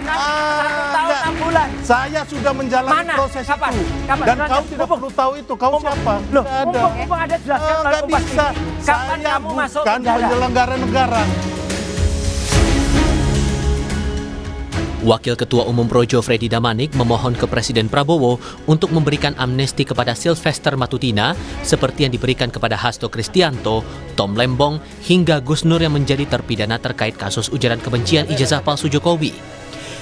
tahun 6 bulan. Saya sudah menjalani Mana? proses Kapan? itu. Kapan? Dan Jelaskan. kau tidak perlu tahu itu. Kau siapa? Loh, Tidak ada. mumpung ada jelaskan oleh Nggak Kompas bisa. TV. Kapan Saya kamu masuk bukan penjara? penyelenggara negara. Wakil Ketua Umum Projo Freddy Damanik memohon ke Presiden Prabowo untuk memberikan amnesti kepada Sylvester Matutina seperti yang diberikan kepada Hasto Kristianto, Tom Lembong, hingga Gus Nur yang menjadi terpidana terkait kasus ujaran kebencian ijazah palsu Jokowi.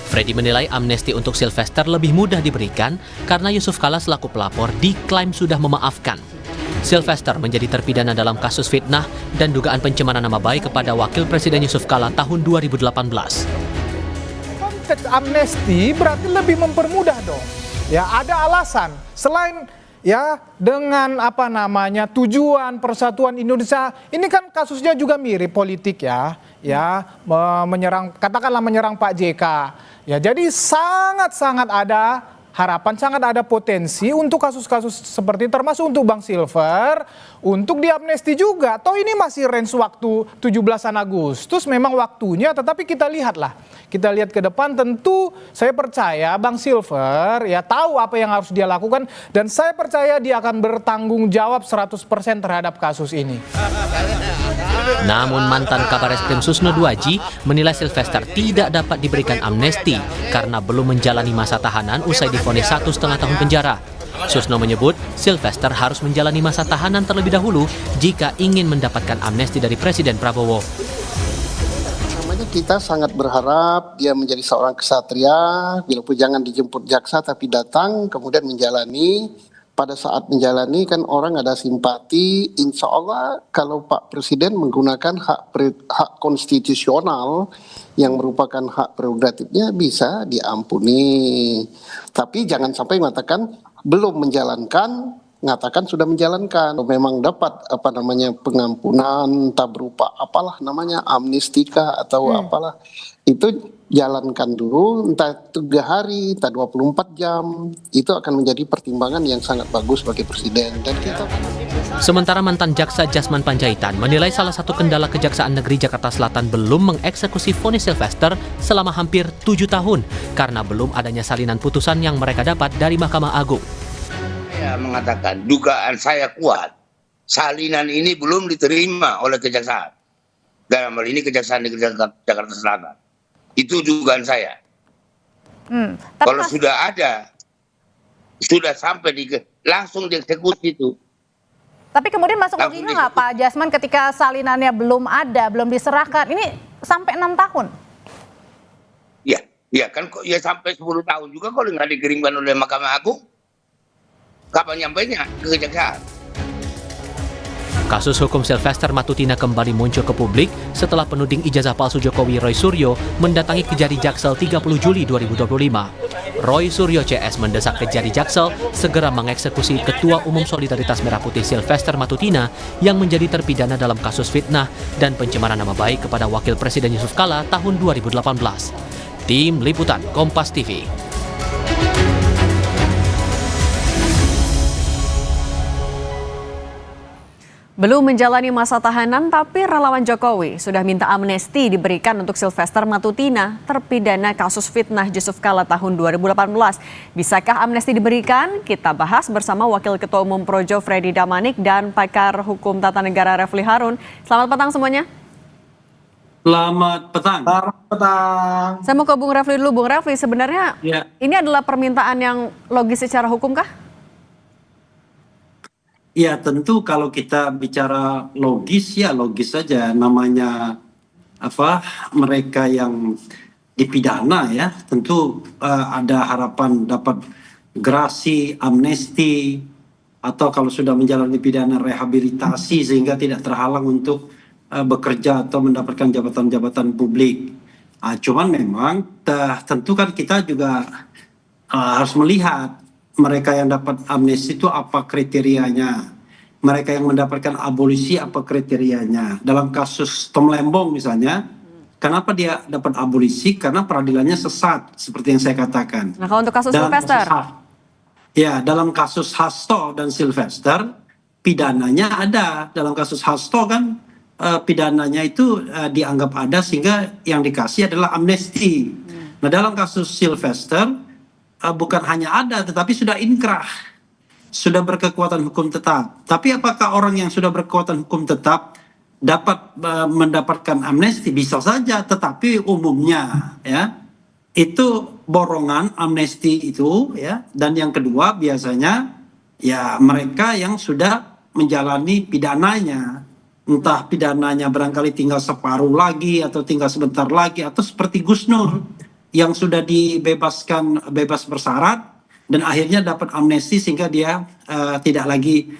Freddy menilai amnesti untuk Sylvester lebih mudah diberikan karena Yusuf Kala selaku pelapor diklaim sudah memaafkan. Sylvester menjadi terpidana dalam kasus fitnah dan dugaan pencemaran nama baik kepada Wakil Presiden Yusuf Kala tahun 2018. Konteks amnesti berarti lebih mempermudah dong. Ya, ada alasan selain ya dengan tujuan persatuan Indonesia. Ini kan kasusnya juga mirip politik menyerang Pak JK. Ya, jadi sangat ada harapan, sangat ada potensi untuk kasus-kasus seperti termasuk untuk Bang Silver untuk diamnesti juga. Toh ini masih range waktu 17 Agustus memang waktunya, tetapi kita lihat ke depan. Tentu saya percaya Bang Silver ya tahu apa yang harus dia lakukan dan saya percaya dia akan bertanggung jawab 100% terhadap kasus ini. Namun mantan Kabar Eskrim Susno Duaji menilai Sylvester tidak dapat diberikan amnesti karena belum menjalani masa tahanan usai divonis 1,5 tahun penjara. Susno menyebut Sylvester harus menjalani masa tahanan terlebih dahulu jika ingin mendapatkan amnesti dari Presiden Prabowo. Kita sangat berharap dia menjadi seorang kesatria, biarpun jangan dijemput jaksa tapi datang kemudian menjalani. Pada saat menjalani kan orang ada simpati, insya Allah kalau Pak Presiden menggunakan hak konstitusional yang merupakan hak prerogatifnya bisa diampuni. Tapi jangan sampai mengatakan belum menjalankan, mengatakan sudah menjalankan. Memang dapat pengampunan, entah berupa amnestika atau apalah. Itu jalankan dulu, entah 3 hari, entah 24 jam, itu akan menjadi pertimbangan yang sangat bagus bagi Presiden. Dan kita... Sementara mantan Jaksa Jasman Panjaitan menilai salah satu kendala Kejaksaan Negeri Jakarta Selatan belum mengeksekusi vonis Sylvester selama hampir 7 tahun karena belum adanya salinan putusan yang mereka dapat dari Mahkamah Agung. Saya mengatakan dugaan saya kuat, salinan ini belum diterima oleh Kejaksaan. Dalam hal ini Kejaksaan Negeri Jakarta Selatan. Itu dugaan saya. Kalau sudah ada, sudah sampai langsung dieksekusi itu. Tapi kemudian masuk logika nggak Pak Jasman ketika salinannya belum ada, belum diserahkan, ini sampai 6 tahun? Ya kan ya sampai 10 tahun juga kalau nggak dikirimkan oleh Mahkamah Agung. Kapan nyampainya ke Kejaksaan? Kasus hukum Sylvester Matutina kembali muncul ke publik setelah penuding ijazah palsu Jokowi Roy Suryo mendatangi Kejari Jaksel 30 Juli 2025. Roy Suryo CS mendesak Kejari Jaksel segera mengeksekusi Ketua Umum Solidaritas Merah Putih Sylvester Matutina yang menjadi terpidana dalam kasus fitnah dan pencemaran nama baik kepada Wakil Presiden Yusuf Kala tahun 2018. Tim Liputan Kompas TV. Belum menjalani masa tahanan, tapi relawan Jokowi sudah minta amnesti diberikan untuk Sylvester Matutina, terpidana kasus fitnah Yusuf Kala tahun 2018. Bisakah amnesti diberikan? Kita bahas bersama Wakil Ketua Umum Projo Freddy Damanik dan pakar hukum tata negara Refli Harun. Selamat petang semuanya. Selamat petang. Selamat petang. Saya mau ke Bung Refli dulu. Bung Refli, sebenarnya ini adalah permintaan yang logis secara hukum kah? Ya tentu kalau kita bicara logis ya logis saja, namanya mereka yang dipidana ya tentu ada harapan dapat gerasi, amnesti, atau kalau sudah menjalani pidana rehabilitasi sehingga tidak terhalang untuk bekerja atau mendapatkan jabatan-jabatan publik. Cuman memang tentu kan kita juga harus melihat mereka yang dapat amnesti itu apa kriterianya, mereka yang mendapatkan abolisi apa kriterianya. Dalam kasus Tom Lembong misalnya, kenapa dia dapat abolisi? Karena peradilannya sesat, seperti yang saya katakan. Nah, kalau untuk kasus Sylvester? Dalam kasus Hasto dan Sylvester, pidananya ada. Dalam kasus Hasto kan pidananya itu dianggap ada sehingga yang dikasih adalah amnesti. Nah, dalam kasus Sylvester bukan hanya ada tetapi sudah inkrah, sudah berkekuatan hukum tetap. Tapi apakah orang yang sudah berkekuatan hukum tetap dapat mendapatkan amnesti? Bisa saja, tetapi umumnya ya itu borongan amnesti itu ya. Dan yang kedua biasanya ya mereka yang sudah menjalani pidananya, entah pidananya barangkali tinggal separuh lagi atau tinggal sebentar lagi, atau seperti Gus Nur yang sudah dibebaskan bebas bersyarat dan akhirnya dapat amnesti sehingga dia tidak lagi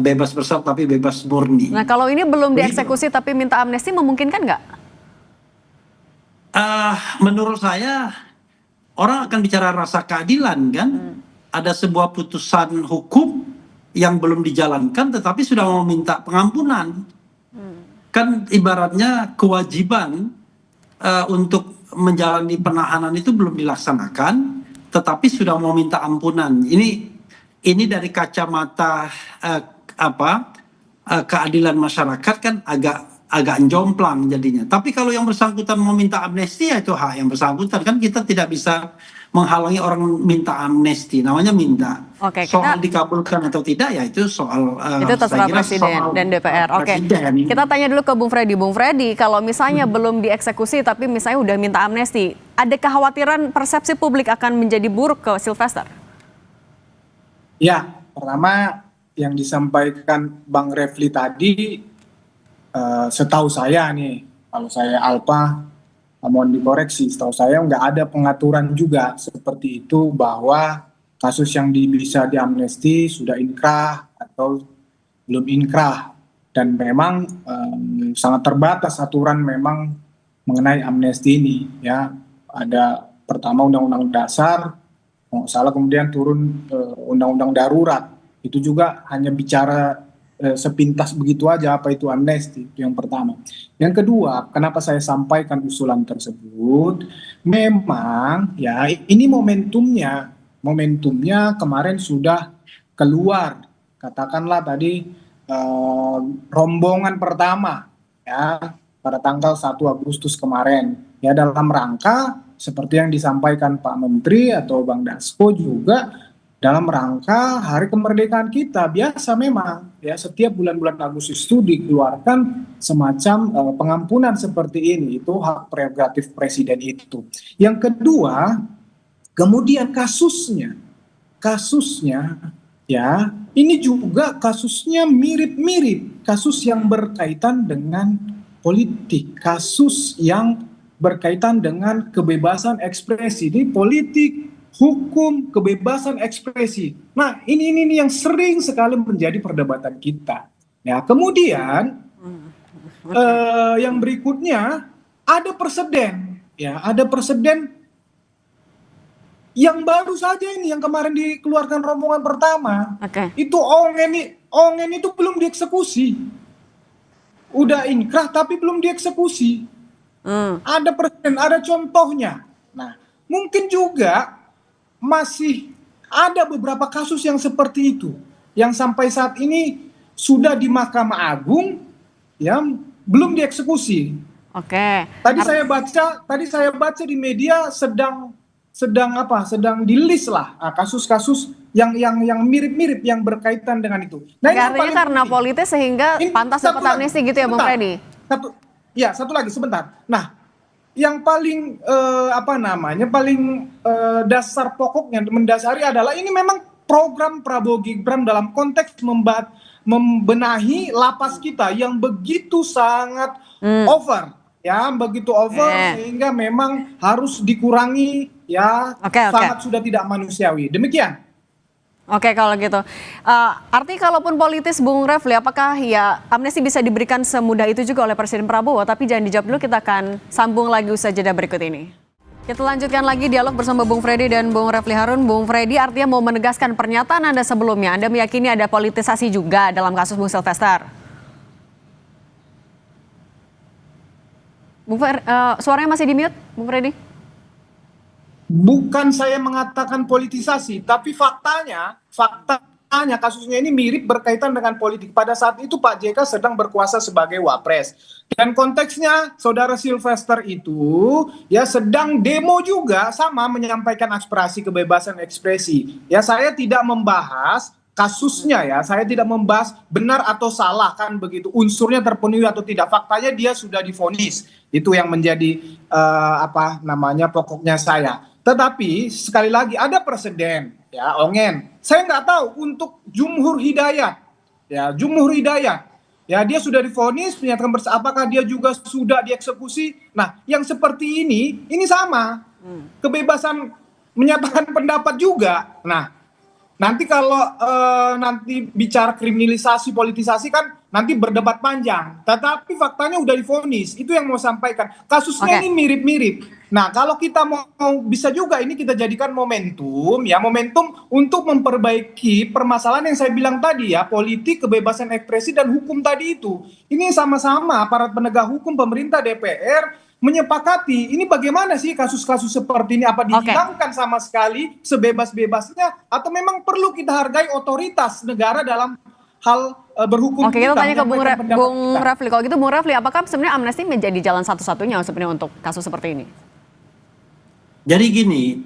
bebas bersyarat tapi bebas murni. Nah, kalau ini belum dieksekusi tapi minta amnesti, memungkinkan nggak? Menurut saya orang akan bicara rasa keadilan kan. Ada sebuah putusan hukum yang belum dijalankan tetapi sudah mau minta pengampunan. Kan ibaratnya kewajiban untuk menjalani penahanan itu belum dilaksanakan tetapi sudah mau minta ampunan. Ini dari kacamata keadilan masyarakat kan agak jomplang jadinya. Tapi kalau yang bersangkutan mau minta amnesti, ya itu hak yang bersangkutan. Kan kita tidak bisa menghalangi orang minta amnesti, namanya minta. Oke, soal dikabulkan atau tidak ya itu soal itu terserah presiden dan DPR. Oke, kita tanya dulu ke Bung Freddy. Bung Freddy, kalau misalnya belum dieksekusi tapi misalnya udah minta amnesti, ada kekhawatiran persepsi publik akan menjadi buruk ke Sylvester? Ya, pertama yang disampaikan Bang Refli tadi, setahu saya nih, kalau saya Alpa, mohon dikoreksi, setahu saya nggak ada pengaturan juga seperti itu bahwa kasus yang bisa diamnesti sudah inkrah atau belum inkrah. Dan memang sangat terbatas aturan memang mengenai amnesti ini. Ya, ada pertama Undang-Undang Dasar, kalau nggak salah kemudian turun Undang-Undang Darurat. Itu juga hanya bicara sepintas begitu aja apa itu amnesti, itu yang pertama. Yang kedua, kenapa saya sampaikan usulan tersebut? Memang ya ini momentumnya kemarin sudah keluar, katakanlah tadi rombongan pertama ya pada tanggal 1 Agustus kemarin ya, dalam rangka seperti yang disampaikan Pak Menteri atau Bang Dasko juga dalam rangka hari kemerdekaan kita. Biasa memang ya setiap bulan-bulan Agustus itu dikeluarkan semacam pengampunan seperti ini. Itu hak prerogatif presiden itu. Yang kedua, kemudian kasusnya ya ini juga kasusnya mirip-mirip kasus yang berkaitan dengan politik, kasus yang berkaitan dengan kebebasan ekspresi di politik, hukum, kebebasan ekspresi. Nah, ini yang sering sekali menjadi perdebatan kita. Ya, kemudian yang berikutnya ada presiden, ya, ada presiden yang baru saja ini yang kemarin dikeluarkan rombongan pertama. Itu Ongen itu belum dieksekusi. Udah inkrah tapi belum dieksekusi. Ada presiden, ada contohnya. Nah, mungkin juga masih ada beberapa kasus yang seperti itu yang sampai saat ini sudah di Mahkamah Agung yang belum dieksekusi. Tadi saya baca di media sedang di-list lah kasus-kasus yang mirip-mirip yang berkaitan dengan itu. Nah, artinya karena politis sehingga pantas dapat amnesti gitu ya, Bung Freddy? Satu lagi sebentar. Nah, yang paling dasar pokoknya mendasari adalah ini memang program Prabowo Gibran dalam konteks membenahi lapas kita yang begitu sangat over, ya, begitu over sehingga memang harus dikurangi, ya, sangat sudah tidak manusiawi. Demikian. Oke, kalau gitu. Artinya kalaupun politis, Bung Refli, apakah ya amnesti bisa diberikan semudah itu juga oleh Presiden Prabowo? Tapi jangan dijawab dulu, kita akan sambung lagi usai jeda berikut ini. Kita lanjutkan lagi dialog bersama Bung Freddy dan Bung Refli Harun. Bung Freddy, artinya mau menegaskan pernyataan Anda sebelumnya. Anda meyakini ada politisasi juga dalam kasus Bung Sylvester. Suaranya masih di-mute, Bung Freddy? Bukan saya mengatakan politisasi, tapi fakta semuanya kasusnya ini mirip berkaitan dengan politik. Pada saat itu Pak JK sedang berkuasa sebagai wapres. Dan konteksnya saudara Sylvester itu ya sedang demo juga sama menyampaikan aspirasi kebebasan ekspresi. Ya saya tidak membahas kasusnya ya, saya tidak membahas benar atau salah kan begitu, unsurnya terpenuhi atau tidak. Faktanya dia sudah divonis. Itu yang menjadi pokoknya saya. Tetapi sekali lagi ada presiden ya, Ongen. Saya nggak tahu untuk Jumhur Hidayat. Ya, Jumhur Hidayat. Ya, dia sudah divonis menyatakan apakah dia juga sudah dieksekusi? Nah, yang seperti ini sama. Kebebasan menyatakan pendapat juga. Nah, nanti kalau nanti bicara kriminalisasi, politisasi kan nanti berdebat panjang. Tetapi faktanya udah divonis. Itu yang mau sampaikan. Kasusnya ini mirip-mirip. Nah, kalau kita mau bisa juga ini kita jadikan momentum untuk memperbaiki permasalahan yang saya bilang tadi ya, politik, kebebasan ekspresi dan hukum tadi itu. Ini sama-sama aparat penegak hukum, pemerintah, DPR menyepakati ini bagaimana sih kasus-kasus seperti ini, apa dihilangkan sama sekali sebebas-bebasnya atau memang perlu kita hargai otoritas negara dalam hal berhukum. Oke, kita tanya ke Bung Refli. Kalau gitu Bung Refli, apakah sebenarnya amnesti menjadi jalan satu-satunya sebenarnya untuk kasus seperti ini? Jadi gini,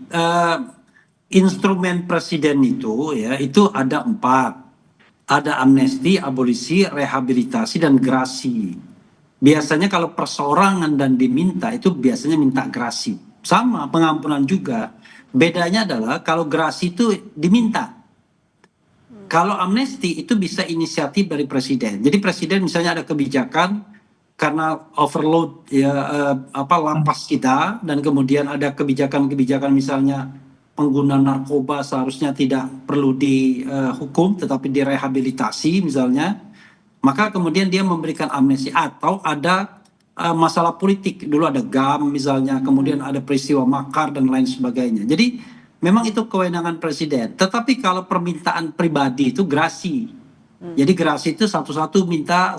instrumen presiden itu ya itu ada 4. Ada amnesti, abolisi, rehabilitasi, dan grasi. Biasanya kalau perseorangan dan diminta itu biasanya minta grasi. Sama pengampunan juga. Bedanya adalah kalau grasi itu diminta. Kalau amnesti itu bisa inisiatif dari presiden. Jadi presiden misalnya ada kebijakan karena overload lapas kita, dan kemudian ada kebijakan-kebijakan misalnya pengguna narkoba seharusnya tidak perlu dihukum tetapi direhabilitasi misalnya, maka kemudian dia memberikan amnesti. Atau ada masalah politik, dulu ada GAM misalnya, kemudian ada peristiwa makar dan lain sebagainya. Jadi memang itu kewenangan presiden. Tetapi kalau permintaan pribadi itu grasi. Jadi gerasi itu satu-satu minta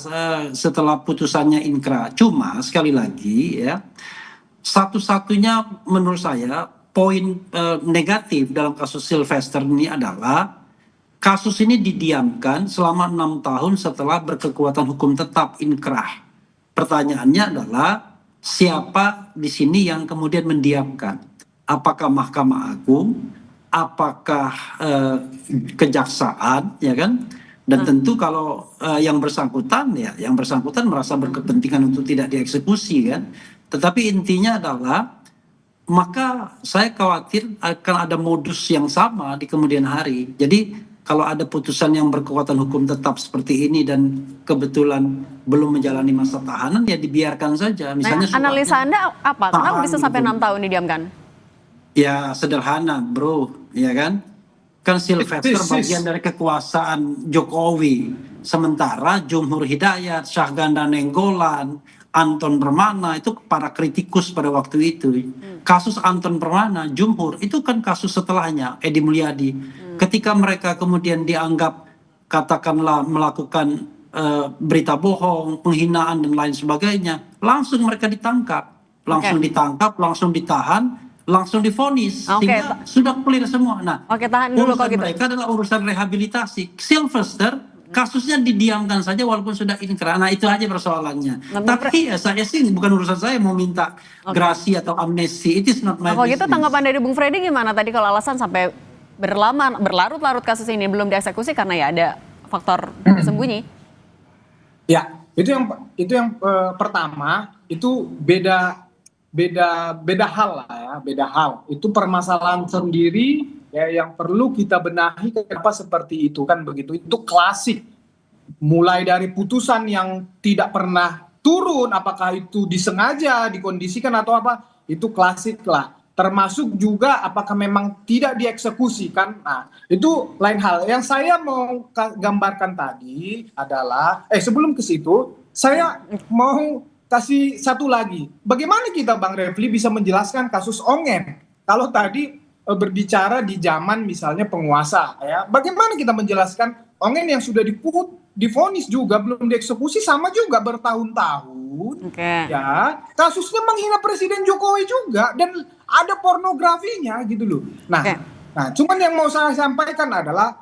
setelah putusannya inkra. Cuma sekali lagi ya, satu-satunya menurut saya poin negatif dalam kasus Sylvester ini adalah kasus ini didiamkan selama 6 tahun setelah berkekuatan hukum tetap inkrah. Pertanyaannya adalah siapa di sini yang kemudian mendiamkan? Apakah Mahkamah Agung? Apakah kejaksaan, ya kan? Dan tentu kalau yang bersangkutan merasa berkepentingan untuk tidak dieksekusi kan. Tetapi intinya adalah maka saya khawatir akan ada modus yang sama di kemudian hari. Jadi kalau ada putusan yang berkekuatan hukum tetap seperti ini dan kebetulan belum menjalani masa tahanan, ya dibiarkan saja. Misalnya analisa Anda apa? Kenapa bisa sampai 6 tahun didiamkan? Ya sederhana bro, ya kan? Kan Sylvester bagian dari kekuasaan Jokowi. Sementara Jumhur Hidayat, Syahganda Nenggolan, Anton Permana itu para kritikus pada waktu itu. Kasus Anton Permana, Jumhur, itu kan kasus setelahnya, Edi Mulyadi. Ketika mereka kemudian dianggap katakanlah melakukan berita bohong, penghinaan dan lain sebagainya, langsung mereka ditangkap. Langsung ditahan, langsung divonis, sehingga sudah clear semua. Nah, tahan dulu kalau gitu. Mereka adalah urusan rehabilitasi. Sylvester kasusnya didiamkan saja walaupun sudah inkrah. Nah, itu aja persoalannya. Tapi ya saya sih bukan urusan saya mau minta grasi atau amnesti. It is not my kalau business. gitu tanggapan dari Bung Freddy gimana tadi kalau alasan sampai berlarut-larut kasus ini belum dieksekusi karena ya ada faktor tersembunyi? Ya, itu yang pertama itu beda hal lah ya, beda hal. Itu permasalahan sendiri ya yang perlu kita benahi kenapa seperti itu kan begitu. Itu klasik. Mulai dari putusan yang tidak pernah turun, apakah itu disengaja, dikondisikan atau apa, itu klasik lah. Termasuk juga apakah memang tidak dieksekusi kan. Nah, itu lain hal. Yang saya mau gambarkan tadi adalah sebelum ke situ, saya mau kasih satu lagi. Bagaimana kita Bang Refli bisa menjelaskan kasus Ongen? Kalau tadi berbicara di zaman misalnya penguasa ya. Bagaimana kita menjelaskan Ongen yang sudah divonis juga belum dieksekusi sama juga bertahun-tahun. Ya, kasusnya menghina Presiden Jokowi juga dan ada pornografinya gitu loh. Nah, cuman yang mau saya sampaikan adalah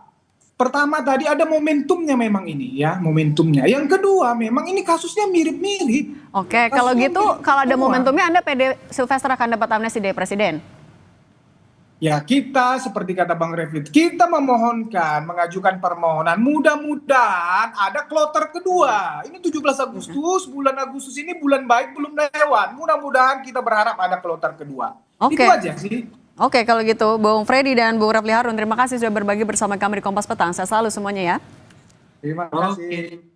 pertama tadi ada momentumnya memang ini ya, momentumnya. Yang kedua memang ini kasusnya mirip-mirip. Oke, kalau Kasusnya gitu mirip kalau ada semua. momentumnya Anda pede Sylvester akan dapat amnesti dari Presiden? Ya kita seperti kata Bang Refit, kita memohonkan, mengajukan permohonan, mudah-mudahan ada kloter kedua. Ini 17 Agustus, bulan Agustus ini bulan baik belum lewat. Mudah-mudahan kita berharap ada kloter kedua. Oke. Itu aja sih. Oke, kalau gitu Bung Freddy dan Bung Refli Harun, terima kasih sudah berbagi bersama kami di Kompas Petang. Saya selalu semuanya ya. Terima kasih. Oke.